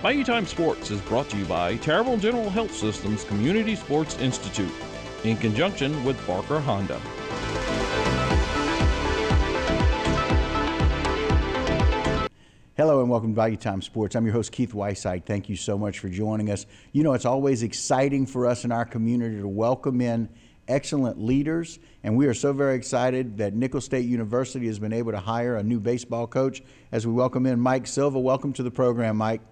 Bayou Time Sports is brought to you by Terrible General Health System's Community Sports Institute in conjunction with Barker Honda. Hello and welcome to Bayou Time Sports. I'm your host, Keith Weisside. Thank you so much for joining us. You know, it's always exciting for us in our community to welcome in excellent leaders, and we are so very excited that Nicholls State University has been able to hire a new baseball coach as we welcome in Mike Silva. Welcome to the program, Mike.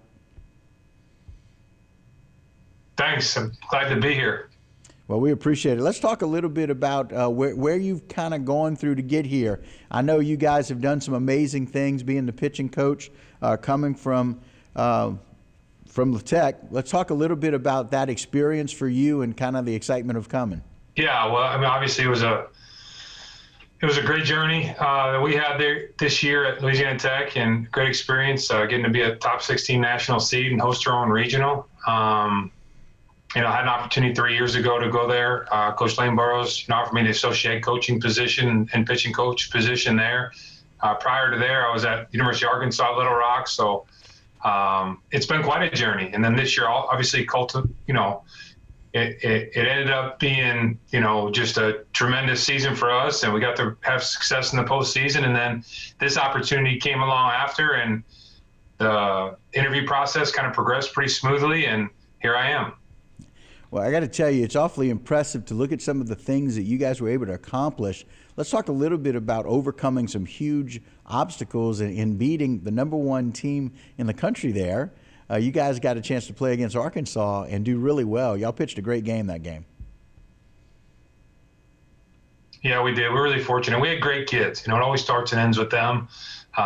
Thanks. I'm glad to be here. Well, we appreciate it. Let's talk a little bit about where you've kind of gone through to get here. I know you guys have done some amazing things being the pitching coach coming from La Tech. Let's talk a little bit about that experience for you and kind of the excitement of coming. Yeah, well, I mean, obviously it was a great journey that we had there this year at Louisiana Tech, and great experience getting to be a top 16 national seed and host our own regional. I had an opportunity 3 years ago to go there. Coach Lane Burrows offered me the associate coaching position and pitching coach position there. Prior to there, I was at University of Arkansas, Little Rock. So it's been quite a journey. And then this year, obviously, it ended up being, just a tremendous season for us. And we got to have success in the postseason. And then this opportunity came along after, and the interview process kind of progressed pretty smoothly. And here I am. Well, I got to tell you, it's awfully impressive to look at some of the things that you guys were able to accomplish. Let's talk a little bit about overcoming some huge obstacles in beating the number one team in the country there. You guys got a chance to play against Arkansas and do really well. Y'all pitched a great game that game. Yeah, we did. We're really fortunate. We had great kids. It always starts and ends with them. We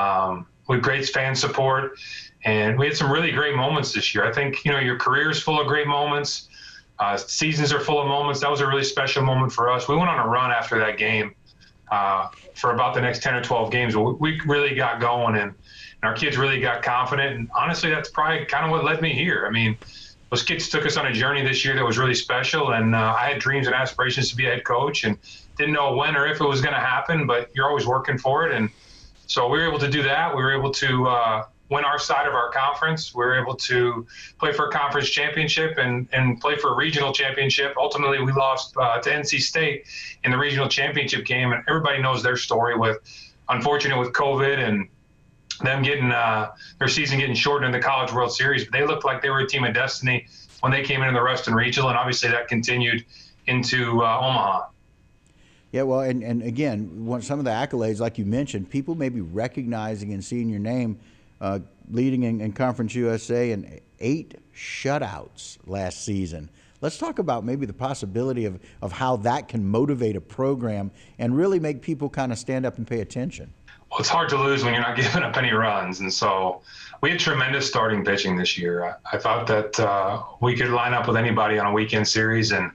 had great fan support, and we had some really great moments this year. I think, your career is full of great moments. Seasons are full of moments. That was a really special moment for us. We went on a run after that game for about the next 10 or 12 games. We really got going, and our kids really got confident. And honestly, that's probably kind of what led me here. I mean, those kids took us on a journey this year that was really special, and I had dreams and aspirations to be a head coach and didn't know when or if it was going to happen, but you're always working for it. And so we were able to do that. We were able to win our side of our conference. We were able to play for a conference championship and play for a regional championship. Ultimately, we lost to NC State in the regional championship game, and everybody knows their story unfortunate with COVID and them getting their season getting shortened in the College World Series. But they looked like they were a team of destiny when they came into the Western Regional, and obviously that continued into Omaha. Yeah, well, and again, some of the accolades, like you mentioned, people may be recognizing and seeing your name leading in Conference USA and 8 shutouts last season. Let's talk about maybe the possibility of how that can motivate a program and really make people kind of stand up and pay attention. Well, it's hard to lose when you're not giving up any runs. And so we had tremendous starting pitching this year. I thought that we could line up with anybody on a weekend series. And,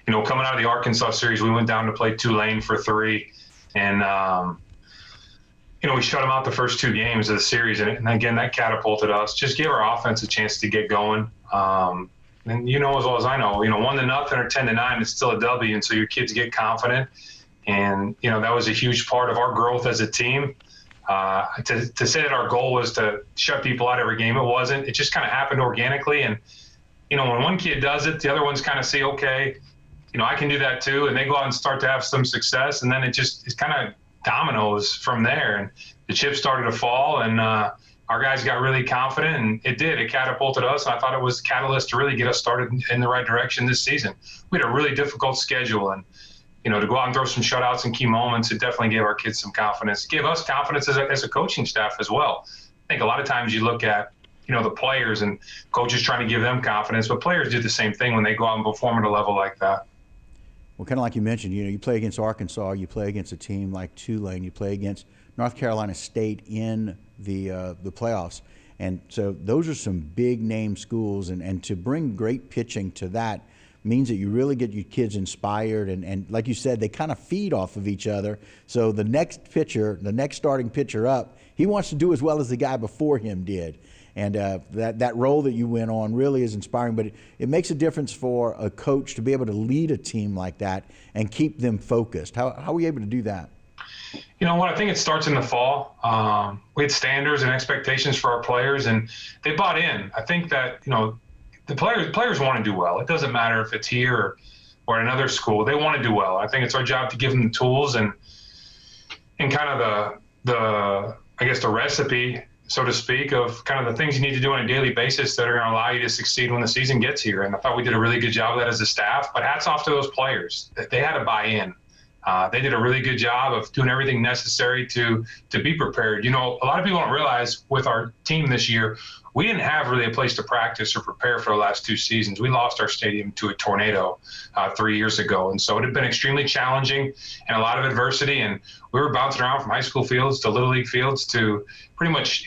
coming out of the Arkansas series, we went down to play Tulane for 3. And, we shut them out the first 2 games of the series, and again, that catapulted us. Just gave our offense a chance to get going. And as well as I know, 1-0 or 10-9, it's still a W, and so your kids get confident. And that was a huge part of our growth as a team. To say that our goal was to shut people out every game, it wasn't. It just kind of happened organically. And when one kid does it, the other ones kind of see, okay, I can do that too, and they go out and start to have some success, and then it's kind of dominoes from there, and the chips started to fall, and our guys got really confident, and it catapulted us, and I thought it was a catalyst to really get us started in the right direction this season. We had a really difficult schedule, and to go out and throw some shutouts in key moments, it definitely gave our kids some confidence. It gave us confidence as a coaching staff as well. I think a lot of times you look at the players and coaches trying to give them confidence, but players do the same thing when they go out and perform at a level like that. Well, kind of like you mentioned, you play against Arkansas, you play against a team like Tulane, you play against North Carolina State in the playoffs. And so those are some big name schools, and to bring great pitching to that means that you really get your kids inspired, and like you said, they kind of feed off of each other. So the next starting pitcher up, he wants to do as well as the guy before him did. And that role that you went on really is inspiring, but it makes a difference for a coach to be able to lead a team like that and keep them focused. How were you able to do that? You know what? I think it starts in the fall. We had standards and expectations for our players, and they bought in. I think that, the players want to do well. It doesn't matter if it's here or another school. They want to do well. I think it's our job to give them the tools and kind of the I guess the recipe, so to speak, of kind of the things you need to do on a daily basis that are going to allow you to succeed when the season gets here. And I thought we did a really good job of that as a staff. But hats off to those players. They had to buy in. They did a really good job of doing everything necessary to be prepared. A lot of people don't realize with our team this year, we didn't have really a place to practice or prepare for the last 2 seasons. We lost our stadium to a tornado 3 years ago. And so it had been extremely challenging and a lot of adversity. And we were bouncing around from high school fields to Little League fields to pretty much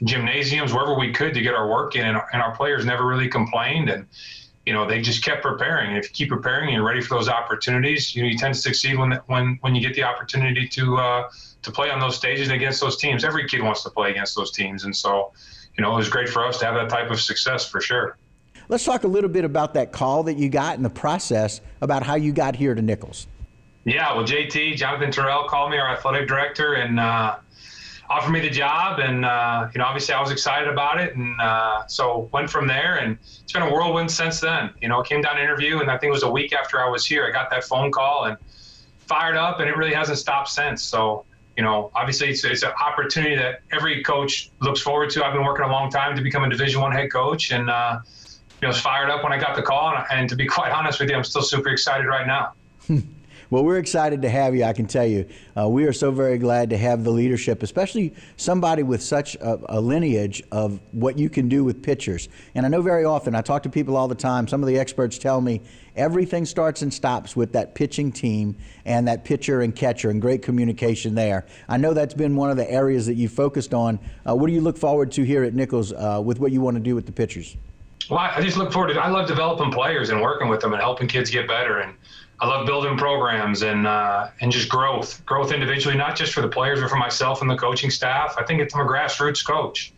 gymnasiums, wherever we could to get our work in. And our players never really complained. And they just kept preparing. And if you keep preparing and you're ready for those opportunities, you tend to succeed when you get the opportunity to play on those stages and against those teams. Every kid wants to play against those teams. And so, it was great for us to have that type of success for sure. Let's talk a little bit about that call that you got and the process about how you got here to Nicholls. Yeah, well, JT, Jonathan Terrell, called me, our athletic director, and offered me the job. And, obviously I was excited about it. And so went from there. And it's been a whirlwind since then. Came down to interview, and I think it was a week after I was here, I got that phone call and fired up, and it really hasn't stopped since. So, obviously it's an opportunity that every coach looks forward to. I've been working a long time to become a Division I head coach, and was fired up when I got the call. And to be quite honest with you, I'm still super excited right now. Well, we're excited to have you, I can tell you. We are so very glad to have the leadership, especially somebody with such a lineage of what you can do with pitchers. And I know very often, I talk to people all the time, some of the experts tell me everything starts and stops with that pitching team and that pitcher and catcher and great communication there. I know that's been one of the areas that you focused on. What do you look forward to here at Nicholls with what you want to do with the pitchers? Well, I just look forward to I love developing players and working with them and helping kids get better. And I love building programs and just growth individually, not just for the players, but for myself and the coaching staff. I think I'm a grassroots coach.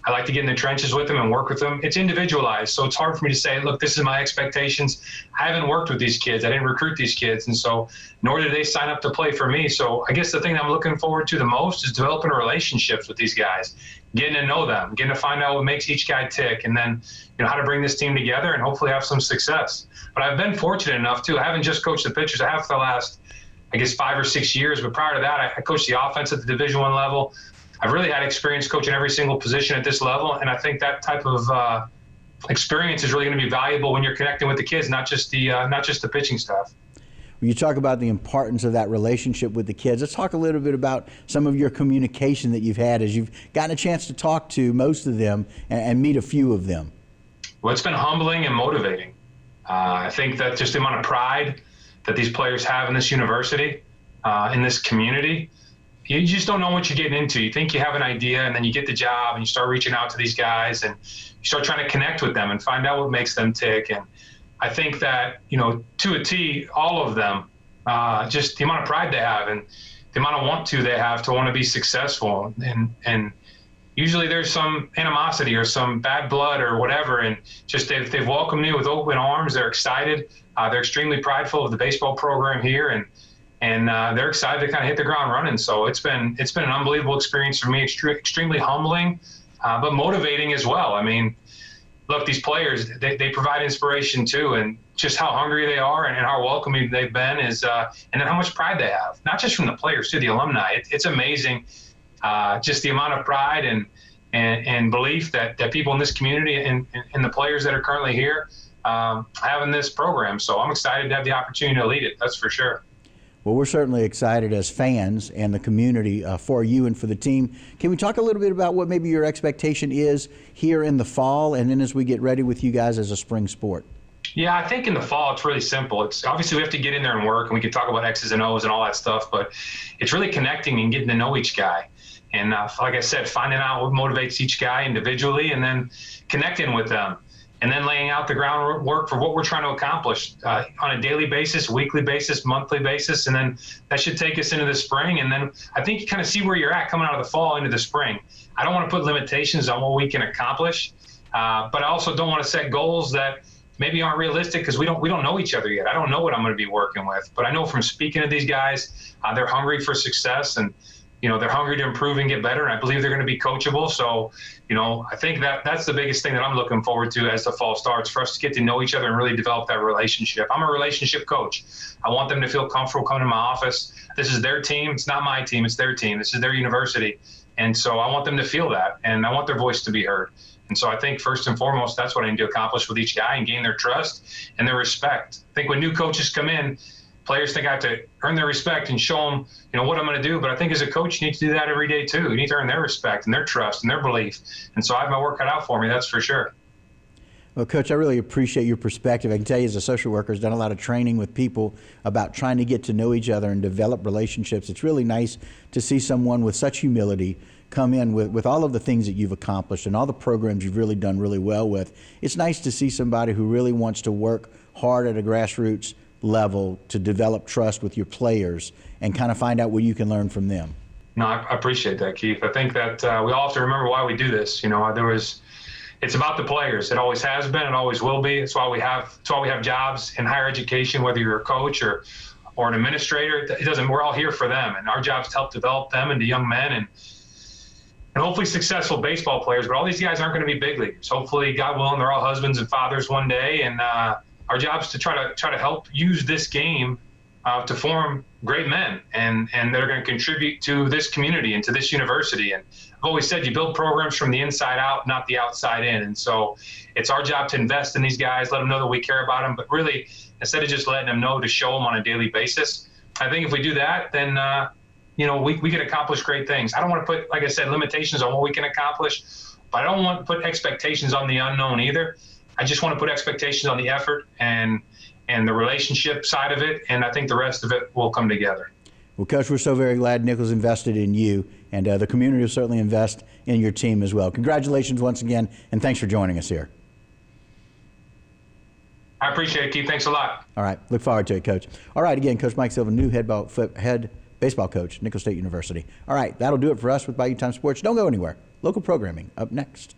I like to get in the trenches with them and work with them. It's individualized, so it's hard for me to say, look, this is my expectations. I haven't worked with these kids. I didn't recruit these kids, and so nor did they sign up to play for me. So I guess the thing I'm looking forward to the most is developing relationships with these guys, getting to know them, getting to find out what makes each guy tick, and then how to bring this team together and hopefully have some success. But I've been fortunate enough, too. I haven't just coached the pitchers. I have for the last, 5 or 6 years. But prior to that, I coached the offense at the Division I level. I've really had experience coaching every single position at this level. And I think that type of experience is really going to be valuable when you're connecting with the kids, not just the pitching staff. When you talk about the importance of that relationship with the kids, let's talk a little bit about some of your communication that you've had as you've gotten a chance to talk to most of them and meet a few of them. Well, it's been humbling and motivating. I think that just the amount of pride that these players have in this university, in this community, you just don't know what you're getting into. You think you have an idea, and then you get the job, and you start reaching out to these guys, and you start trying to connect with them and find out what makes them tick. And I think that, to a T, all of them, just the amount of pride they have and the amount of want to be successful. And usually there's some animosity or some bad blood or whatever, and just they've welcomed me with open arms. They're excited. They're extremely prideful of the baseball program here, and they're excited to kind of hit the ground running. So it's been an unbelievable experience for me, extremely humbling, but motivating as well. I mean, look, these players, they provide inspiration too, and just how hungry they are and how welcoming they've been is, and then how much pride they have, not just from the players too, the alumni. It's amazing. Just the amount of pride and belief that people in this community and the players that are currently here have in this program. So I'm excited to have the opportunity to lead it. That's for sure. Well, we're certainly excited as fans and the community for you and for the team. Can we talk a little bit about what maybe your expectation is here in the fall and then as we get ready with you guys as a spring sport? Yeah, I think in the fall it's really simple. It's obviously we have to get in there and work, and we can talk about X's and O's and all that stuff, but it's really connecting and getting to know each guy. And like I said, finding out what motivates each guy individually and then connecting with them and then laying out the groundwork for what we're trying to accomplish on a daily basis, weekly basis, monthly basis. And then that should take us into the spring. And then I think you kind of see where you're at coming out of the fall into the spring. I don't want to put limitations on what we can accomplish, but I also don't want to set goals that maybe aren't realistic because we don't know each other yet. I don't know what I'm going to be working with, but I know from speaking to these guys, they're hungry for success, and they're hungry to improve and get better, and I believe they're going to be coachable. So, I think that's the biggest thing that I'm looking forward to as the fall starts, for us to get to know each other and really develop that relationship. I'm a relationship coach. I want them to feel comfortable coming to my office. This is their team. It's not my team. It's their team. This is their university. And so I want them to feel that, and I want their voice to be heard. And so I think first and foremost, that's what I need to accomplish with each guy and gain their trust and their respect. I think when new coaches come in, players think I have to earn their respect and show them, what I'm going to do. But I think as a coach, you need to do that every day too. You need to earn their respect and their trust and their belief. And so I have my work cut out for me, that's for sure. Well, Coach, I really appreciate your perspective. I can tell you as a social worker who's done a lot of training with people about trying to get to know each other and develop relationships. It's really nice to see someone with such humility come in with all of the things that you've accomplished and all the programs you've really done really well with. It's nice to see somebody who really wants to work hard at a grassroots level to develop trust with your players and kind of find out what you can learn from them. No, I appreciate that, Keith. I think that we all have to remember why we do this. It's about the players. It always has been. It always will be. It's why we have jobs in higher education, whether you're a coach or an administrator. It doesn't. We're all here for them, and our job is to help develop them into young men and hopefully successful baseball players. But all these guys aren't going to be big leaguers. Hopefully, God willing, they're all husbands and fathers one day, and our job is to try to help use this game to form great men, and they're going to contribute to this community and to this university. And I've always said you build programs from the inside out, not the outside in. And so it's our job to invest in these guys, let them know that we care about them, but really, instead of just letting them know, to show them on a daily basis. I think if we do that, then we can accomplish great things. I don't want to put, like I said, limitations on what we can accomplish, but I don't want to put expectations on the unknown either. I just want to put expectations on the effort and the relationship side of it, and I think the rest of it will come together. Well, Coach, we're so very glad Nicholls invested in you, and the community will certainly invest in your team as well. Congratulations once again, and thanks for joining us here. I appreciate it, Keith. Thanks a lot. All right. Look forward to it, Coach. All right. Again, Coach Mike Silva, new head baseball coach, Nicholls State University. All right. That'll do it for us with Bayou Time Sports. Don't go anywhere. Local programming up next.